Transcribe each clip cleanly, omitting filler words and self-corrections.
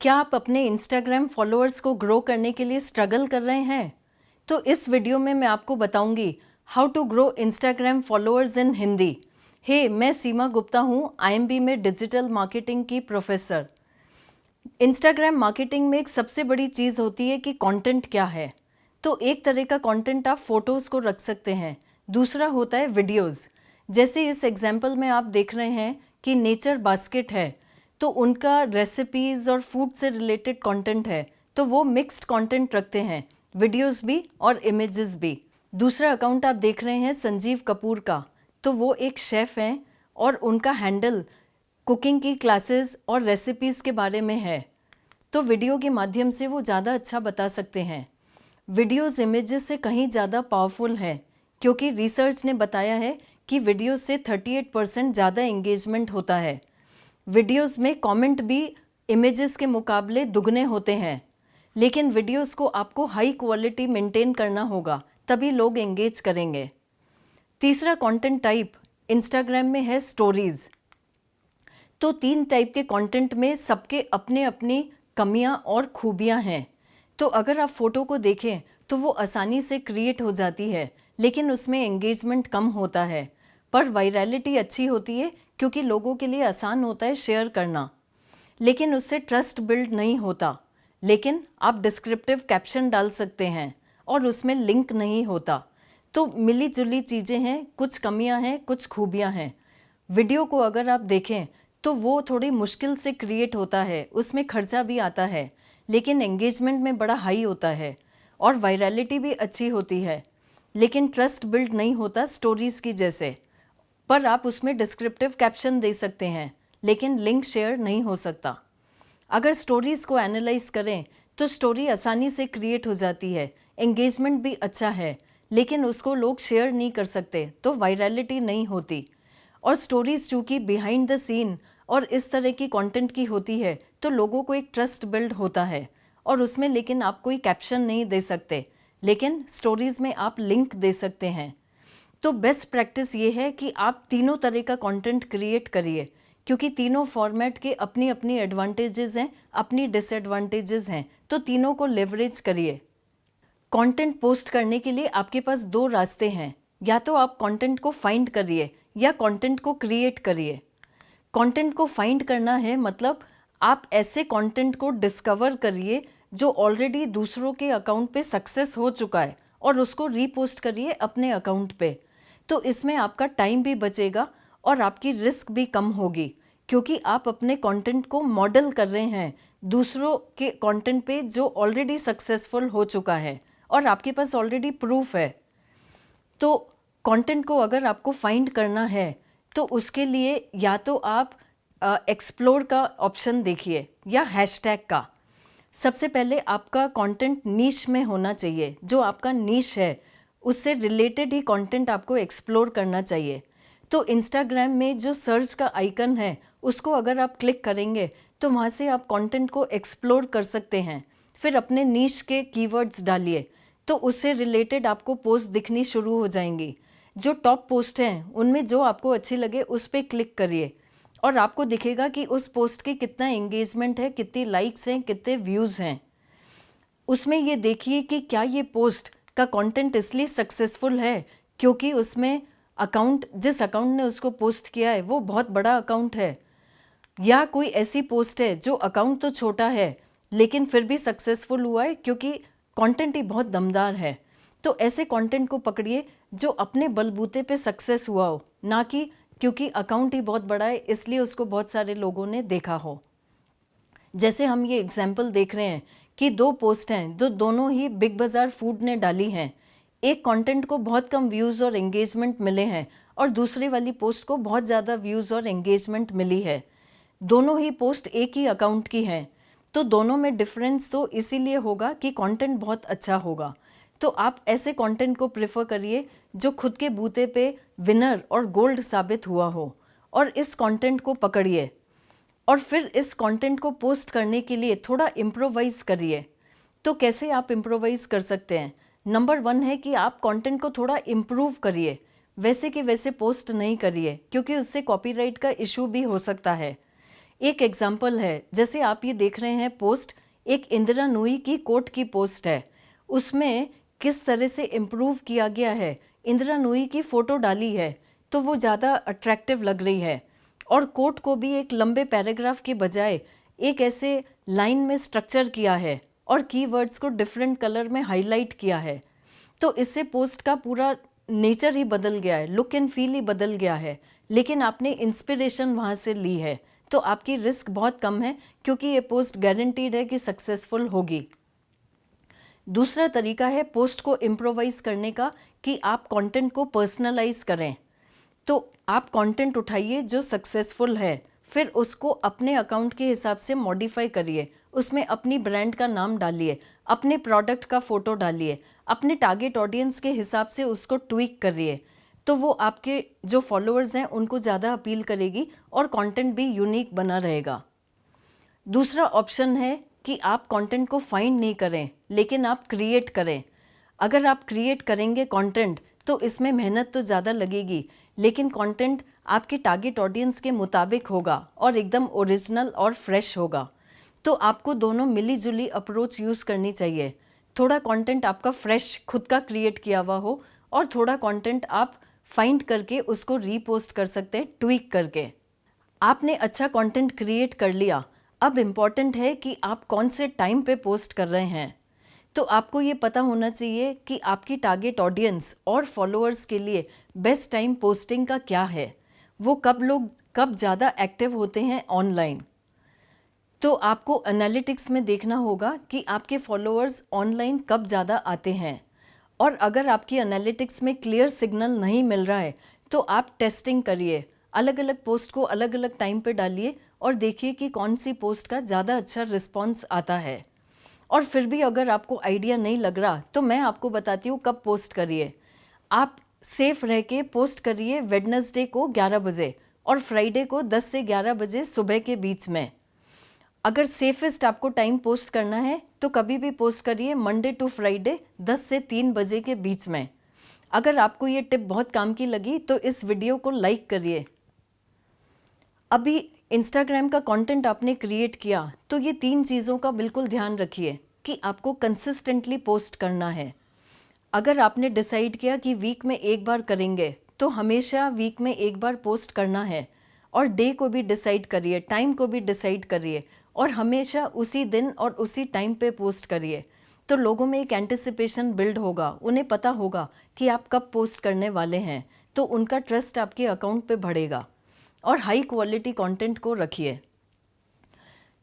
क्या आप अपने इंस्टाग्राम फॉलोअर्स को ग्रो करने के लिए स्ट्रगल कर रहे हैं? तो इस वीडियो में मैं आपको बताऊंगी how to grow Instagram followers in Hindi. मैं सीमा गुप्ता हूँ, आईएमबी में डिजिटल मार्केटिंग की प्रोफेसर। इंस्टाग्राम मार्केटिंग में एक सबसे बड़ी चीज़ होती है कि कंटेंट क्या है। तो एक तरह का कंटेंट आप फोटोज़ को रख सकते हैं, दूसरा होता है वीडियोज़। जैसे इस एग्जाम्पल में आप देख रहे हैं कि नेचर बास्केट है, तो उनका रेसिपीज़ और फूड से रिलेटेड कंटेंट है, तो वो मिक्स्ड कंटेंट रखते हैं, वीडियोज़ भी और इमेजेस भी। दूसरा अकाउंट आप देख रहे हैं संजीव कपूर का, तो वो एक शेफ़ हैं और उनका हैंडल कुकिंग की क्लासेस और रेसिपीज़ के बारे में है, तो वीडियो के माध्यम से वो ज़्यादा अच्छा बता सकते हैं। वीडियोज़ इमेजेस से कहीं ज़्यादा पावरफुल है, क्योंकि रिसर्च ने बताया है कि वीडियो से 38% ज़्यादा एंगेजमेंट होता है। वीडियोज़ में कमेंट भी इमेजेस के मुकाबले दुगने होते हैं, लेकिन वीडियोज़ को आपको हाई क्वालिटी मेंटेन करना होगा, तभी लोग एंगेज करेंगे। तीसरा कंटेंट टाइप इंस्टाग्राम में है स्टोरीज़। तो 3 टाइप के कंटेंट में सबके अपने अपनी कमियां और खूबियां हैं। तो अगर आप फ़ोटो को देखें तो वो आसानी से क्रिएट हो जाती है, लेकिन उसमें एंगेजमेंट कम होता है। पर वायरलिटी अच्छी होती है क्योंकि लोगों के लिए आसान होता है शेयर करना, लेकिन उससे ट्रस्ट बिल्ड नहीं होता। लेकिन आप डिस्क्रिप्टिव कैप्शन डाल सकते हैं और उसमें लिंक नहीं होता। तो मिली जुली चीज़ें हैं, कुछ कमियां हैं, कुछ खूबियां हैं। वीडियो को अगर आप देखें तो वो थोड़ी मुश्किल से क्रिएट होता है, उसमें खर्चा भी आता है, लेकिन एंगेजमेंट में बड़ा हाई होता है और वायरलिटी भी अच्छी होती है, लेकिन ट्रस्ट बिल्ड नहीं होता स्टोरीज़ की जैसे। पर आप उसमें डिस्क्रिप्टिव कैप्शन दे सकते हैं, लेकिन लिंक शेयर नहीं हो सकता। अगर स्टोरीज़ को एनालाइज करें तो स्टोरी आसानी से क्रिएट हो जाती है, एंगेजमेंट भी अच्छा है, लेकिन उसको लोग शेयर नहीं कर सकते, तो वायरलिटी नहीं होती। और स्टोरीज़ चूँकि बिहाइंड द सीन और इस तरह की कंटेंट की होती है, तो लोगों को एक ट्रस्ट बिल्ड होता है और उसमें लेकिन आप कोई कैप्शन नहीं दे सकते, लेकिन स्टोरीज़ में आप लिंक दे सकते हैं। तो बेस्ट प्रैक्टिस ये है कि आप तीनों तरह का कंटेंट क्रिएट करिए, क्योंकि तीनों फॉर्मेट के अपनी अपनी एडवांटेजेस हैं, अपनी डिसएडवांटेजेस हैं, तो तीनों को लेवरेज करिए। कंटेंट पोस्ट करने के लिए आपके पास 2 रास्ते हैं, या तो आप कंटेंट को फाइंड करिए या कंटेंट को क्रिएट करिए। कंटेंट को फाइंड करना है मतलब आप ऐसे कंटेंट को डिस्कवर करिए जो ऑलरेडी दूसरों के अकाउंट पे सक्सेस हो चुका है और उसको रीपोस्ट करिए अपने अकाउंट पे। तो इसमें आपका टाइम भी बचेगा और आपकी रिस्क भी कम होगी, क्योंकि आप अपने कंटेंट को मॉडल कर रहे हैं दूसरों के कंटेंट पे जो ऑलरेडी सक्सेसफुल हो चुका है और आपके पास ऑलरेडी प्रूफ है। तो कंटेंट को अगर आपको फाइंड करना है तो उसके लिए या तो आप एक्सप्लोर का ऑप्शन देखिए या हैशटैग का। सबसे पहले आपका कंटेंट नीश में होना चाहिए, जो आपका नीश है उससे रिलेटेड ही कंटेंट आपको एक्सप्लोर करना चाहिए। तो इंस्टाग्राम में जो सर्च का आइकन है उसको अगर आप क्लिक करेंगे तो वहाँ से आप कंटेंट को एक्सप्लोर कर सकते हैं। फिर अपने नीश के कीवर्ड्स डालिए, तो उससे रिलेटेड आपको पोस्ट दिखनी शुरू हो जाएंगी। जो टॉप पोस्ट हैं उनमें जो आपको अच्छी लगे उस पर क्लिक करिए और आपको दिखेगा कि उस पोस्ट की कितना एंगेजमेंट है, कितनी लाइक्स हैं, कितने व्यूज़ हैं। उसमें ये देखिए कि क्या ये पोस्ट का कंटेंट इसलिए सक्सेसफुल है क्योंकि उसमें जिस अकाउंट ने उसको पोस्ट किया है वो बहुत बड़ा अकाउंट है, या कोई ऐसी पोस्ट है जो अकाउंट तो छोटा है लेकिन फिर भी सक्सेसफुल हुआ है क्योंकि कंटेंट ही बहुत दमदार है। तो ऐसे कंटेंट को पकड़िए जो अपने बलबूते पे सक्सेस हुआ हो, ना कि क्योंकि अकाउंट ही बहुत बड़ा है इसलिए उसको बहुत सारे लोगों ने देखा हो। जैसे हम ये एग्जाम्पल देख रहे हैं कि 2 पोस्ट हैं जो दोनों ही बिग बाज़ार फूड ने डाली हैं। एक कंटेंट को बहुत कम व्यूज़ और एंगेजमेंट मिले हैं और दूसरी वाली पोस्ट को बहुत ज़्यादा व्यूज़ और एंगेजमेंट मिली है। दोनों ही पोस्ट एक ही अकाउंट की हैं, तो दोनों में डिफरेंस तो इसीलिए होगा कि कंटेंट बहुत अच्छा होगा। तो आप ऐसे कंटेंट को प्रेफर करिए जो खुद के बूते पे विनर और गोल्ड साबित हुआ हो, और इस कंटेंट को पकड़िए और फिर इस कंटेंट को पोस्ट करने के लिए थोड़ा इम्प्रोवाइज़ करिए। तो कैसे आप इम्प्रोवाइज़ कर सकते हैं? नंबर 1 है कि आप कंटेंट को थोड़ा इम्प्रूव करिए, वैसे के वैसे पोस्ट नहीं करिए क्योंकि उससे कॉपीराइट का इशू भी हो सकता है। एक एग्जाम्पल है, जैसे आप ये देख रहे हैं पोस्ट, एक इंदिरा नूई की कोट की पोस्ट है। उसमें किस तरह से इम्प्रूव किया गया है, इंदिरा नूई की फ़ोटो डाली है तो वो ज़्यादा अट्रैक्टिव लग रही है, और कोट को भी एक लंबे पैराग्राफ के बजाय एक ऐसे लाइन में स्ट्रक्चर किया है और कीवर्ड्स को डिफरेंट कलर में हाईलाइट किया है। तो इससे पोस्ट का पूरा नेचर ही बदल गया है, लुक एंड फील ही बदल गया है, लेकिन आपने इंस्पिरेशन वहाँ से ली है, तो आपकी रिस्क बहुत कम है क्योंकि ये पोस्ट गारंटीड है कि सक्सेसफुल होगी। दूसरा तरीका है पोस्ट को इम्प्रोवाइज करने का, कि आप कंटेंट को पर्सनलाइज करें। तो आप कंटेंट उठाइए जो सक्सेसफुल है, फिर उसको अपने अकाउंट के हिसाब से मॉडिफाई करिए, उसमें अपनी ब्रांड का नाम डालिए, अपने प्रोडक्ट का फ़ोटो डालिए, अपने टारगेट ऑडियंस के हिसाब से उसको ट्वीक करिए, तो वो आपके जो फॉलोअर्स हैं उनको ज़्यादा अपील करेगी और कंटेंट भी यूनिक बना रहेगा। दूसरा ऑप्शन है कि आप कंटेंट को फाइंड नहीं करें, लेकिन आप क्रिएट करें। अगर आप क्रिएट करेंगे कंटेंट तो इसमें मेहनत तो ज़्यादा लगेगी, लेकिन कंटेंट आपके टारगेट ऑडियंस के मुताबिक होगा और एकदम ओरिजिनल और फ्रेश होगा। तो आपको दोनों मिली जुली अप्रोच यूज़ करनी चाहिए। थोड़ा कंटेंट आपका फ्रेश खुद का क्रिएट किया हुआ हो, और थोड़ा कंटेंट आप फाइंड करके उसको रीपोस्ट कर सकते हैं ट्वीक करके। आपने अच्छा कंटेंट क्रिएट कर लिया, अब इम्पॉर्टेंट है कि आप कौन से टाइम पे पोस्ट कर रहे हैं। तो आपको ये पता होना चाहिए कि आपकी टारगेट ऑडियंस और फॉलोअर्स के लिए बेस्ट टाइम पोस्टिंग का क्या है, वो लोग कब ज़्यादा एक्टिव होते हैं ऑनलाइन। तो आपको एनालिटिक्स में देखना होगा कि आपके फॉलोअर्स ऑनलाइन कब ज़्यादा आते हैं, और अगर आपकी एनालिटिक्स में क्लियर सिग्नल नहीं मिल रहा है तो आप टेस्टिंग करिए, अलग अलग पोस्ट को अलग अलग टाइम पे डालिए और देखिए कि कौन सी पोस्ट का ज़्यादा अच्छा रिस्पॉन्स आता है। और फिर भी अगर आपको आइडिया नहीं लग रहा तो मैं आपको बताती हूँ कब पोस्ट करिए। आप सेफ रह के पोस्ट करिए वेडनेसडे को 11 बजे और फ्राइडे को 10 से 11 बजे सुबह के बीच में। अगर सेफेस्ट आपको टाइम पोस्ट करना है तो कभी भी पोस्ट करिए मंडे टू फ्राइडे 10 से 3 बजे के बीच में। अगर आपको ये टिप बहुत काम की लगी तो इस वीडियो को लाइक करिए। अभी इंस्टाग्राम का कंटेंट आपने क्रिएट किया तो ये 3 चीज़ों का बिल्कुल ध्यान रखिए कि आपको कंसिस्टेंटली पोस्ट करना है। अगर आपने डिसाइड किया कि वीक में एक बार करेंगे तो हमेशा वीक में एक बार पोस्ट करना है, और डे को भी डिसाइड करिए, टाइम को भी डिसाइड करिए, और हमेशा उसी दिन और उसी टाइम पे पोस्ट करिए। तो लोगों में एक एंटिसिपेशन बिल्ड होगा, उन्हें पता होगा कि आप कब पोस्ट करने वाले हैं, तो उनका ट्रस्ट आपके अकाउंट पे बढ़ेगा। और हाई क्वालिटी कंटेंट को रखिए।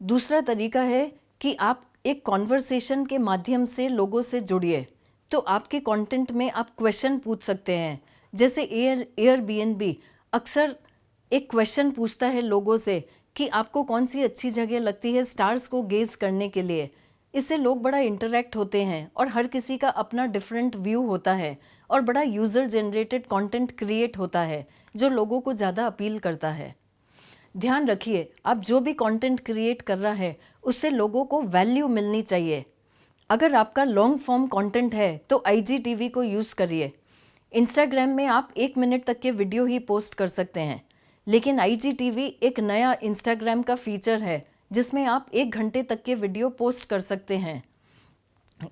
दूसरा तरीका है कि आप एक कॉन्वर्सेशन के माध्यम से लोगों से जुड़िए। तो आपके कंटेंट में आप क्वेश्चन पूछ सकते हैं, जैसे एयरबीएनबी अक्सर एक क्वेश्चन पूछता है लोगों से कि आपको कौन सी अच्छी जगह लगती है स्टार्स को गेज करने के लिए। इससे लोग बड़ा इंटरेक्ट होते हैं और हर किसी का अपना डिफरेंट व्यू होता है और बड़ा यूज़र जनरेटेड कंटेंट क्रिएट होता है जो लोगों को ज़्यादा अपील करता है। ध्यान रखिए, आप जो भी कंटेंट क्रिएट कर रहा है उससे लोगों को वैल्यू मिलनी चाहिए। अगर आपका लॉन्ग फॉर्म कंटेंट है तो IGTV को यूज़ करिए। इंस्टाग्राम में आप 1 मिनट तक के वीडियो ही पोस्ट कर सकते हैं, लेकिन IGTV एक नया इंस्टाग्राम का फीचर है जिसमें आप 1 घंटे तक के वीडियो पोस्ट कर सकते हैं।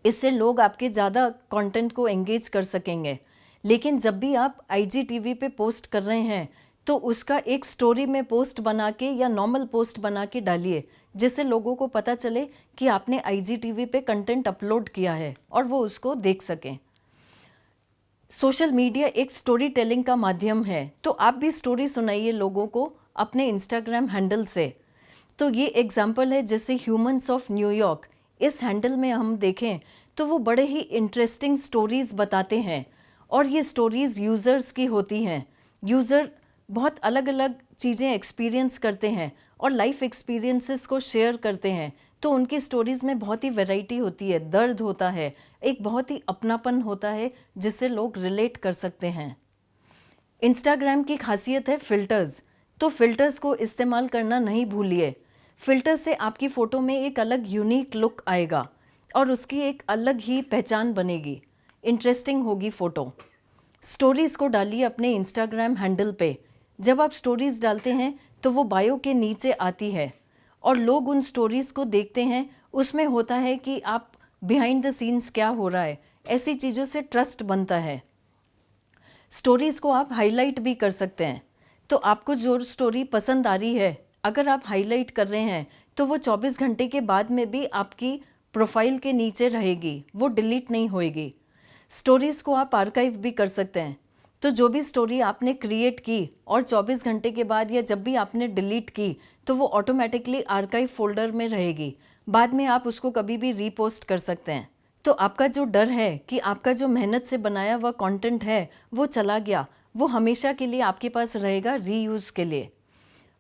इससे लोग आपके ज़्यादा कंटेंट को एंगेज कर सकेंगे। लेकिन जब भी आप IGTV पे पोस्ट कर रहे हैं तो उसका एक स्टोरी में पोस्ट बना के या नॉर्मल पोस्ट बना के डालिए, जिससे लोगों को पता चले कि आपने IGTV पे कंटेंट अपलोड किया है और वो उसको देख सकें। सोशल मीडिया एक स्टोरी टेलिंग का माध्यम है, तो आप भी स्टोरी सुनाइए लोगों को अपने इंस्टाग्राम हैंडल से। तो ये एग्जाम्पल है जैसे ह्यूमंस ऑफ न्यूयॉर्क, इस हैंडल में हम देखें तो वो बड़े ही इंटरेस्टिंग स्टोरीज़ बताते हैं, और ये स्टोरीज़ यूज़र्स की होती हैं। यूज़र बहुत अलग अलग चीज़ें एक्सपीरियंस करते हैं और लाइफ एक्सपीरियंसेस को शेयर करते हैं, तो उनकी स्टोरीज़ में बहुत ही वैरायटी होती है, दर्द होता है, एक बहुत ही अपनापन होता है जिससे लोग रिलेट कर सकते हैं। इंस्टाग्राम की खासियत है फ़िल्टर्स, तो फ़िल्टर्स को इस्तेमाल करना नहीं भूलिए। फ़िल्टर से आपकी फ़ोटो में एक अलग यूनिक लुक आएगा और उसकी एक अलग ही पहचान बनेगी, इंटरेस्टिंग होगी फ़ोटो। स्टोरीज़ को डालिए अपने इंस्टाग्राम हैंडल पे। जब आप स्टोरीज़ डालते हैं तो वो बायो के नीचे आती है, और लोग उन स्टोरीज़ को देखते हैं, उसमें होता है कि आप बिहाइंड द सीन्स क्या हो रहा है, ऐसी चीज़ों से ट्रस्ट बनता है। स्टोरीज़ को आप हाईलाइट भी कर सकते हैं। तो आपको जो स्टोरी पसंद आ रही है, अगर आप हाईलाइट कर रहे हैं तो वो 24 घंटे के बाद में भी आपकी प्रोफाइल के नीचे रहेगी, वो डिलीट नहीं होएगी। स्टोरीज़ को आप आर्काइव भी कर सकते हैं। तो जो भी स्टोरी आपने क्रिएट की और 24 घंटे के बाद या जब भी आपने डिलीट की तो वो ऑटोमेटिकली आर्काइव फोल्डर में रहेगी, बाद में आप उसको कभी भी रीपोस्ट कर सकते हैं। तो आपका जो डर है कि आपका जो मेहनत से बनाया हुआ कंटेंट है वो चला गया, वो हमेशा के लिए आपके पास रहेगा रीयूज़ के लिए।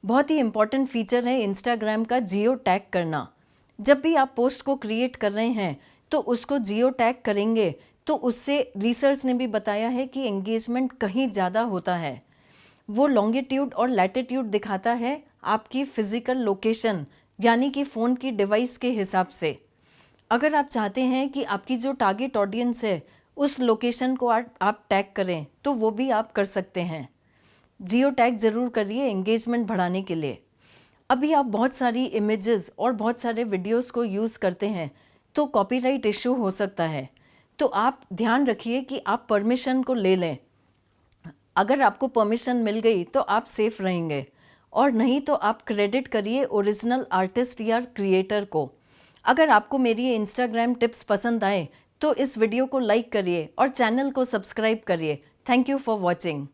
बहुत ही इम्पॉर्टेंट फीचर है इंस्टाग्राम का जियो टैग करना। जब भी आप पोस्ट को क्रिएट कर रहे हैं तो उसको जियो टैग करेंगे तो उससे रिसर्च ने भी बताया है कि एंगेजमेंट कहीं ज़्यादा होता है। वो लॉन्गिट्यूड और लैटिट्यूड दिखाता है आपकी फिजिकल लोकेशन, यानी कि फ़ोन की डिवाइस के हिसाब से। अगर आप चाहते हैं कि आपकी जो टारगेट ऑडियंस है उस लोकेशन को आप टैग करें तो वो भी आप कर सकते हैं। जियो टैग ज़रूर करिए एंगेजमेंट बढ़ाने के लिए। अभी आप बहुत सारी इमेजेस और बहुत सारे वीडियोस को यूज़ करते हैं तो कॉपीराइट इशू हो सकता है, तो आप ध्यान रखिए कि आप परमिशन को ले लें। अगर आपको परमिशन मिल गई तो आप सेफ रहेंगे, और नहीं तो आप क्रेडिट करिए ओरिजिनल आर्टिस्ट या क्रिएटर को। अगर आपको मेरी ये इंस्टाग्राम टिप्स पसंद आए तो इस वीडियो को लाइक करिए और चैनल को सब्सक्राइब करिए। Thank you for watching.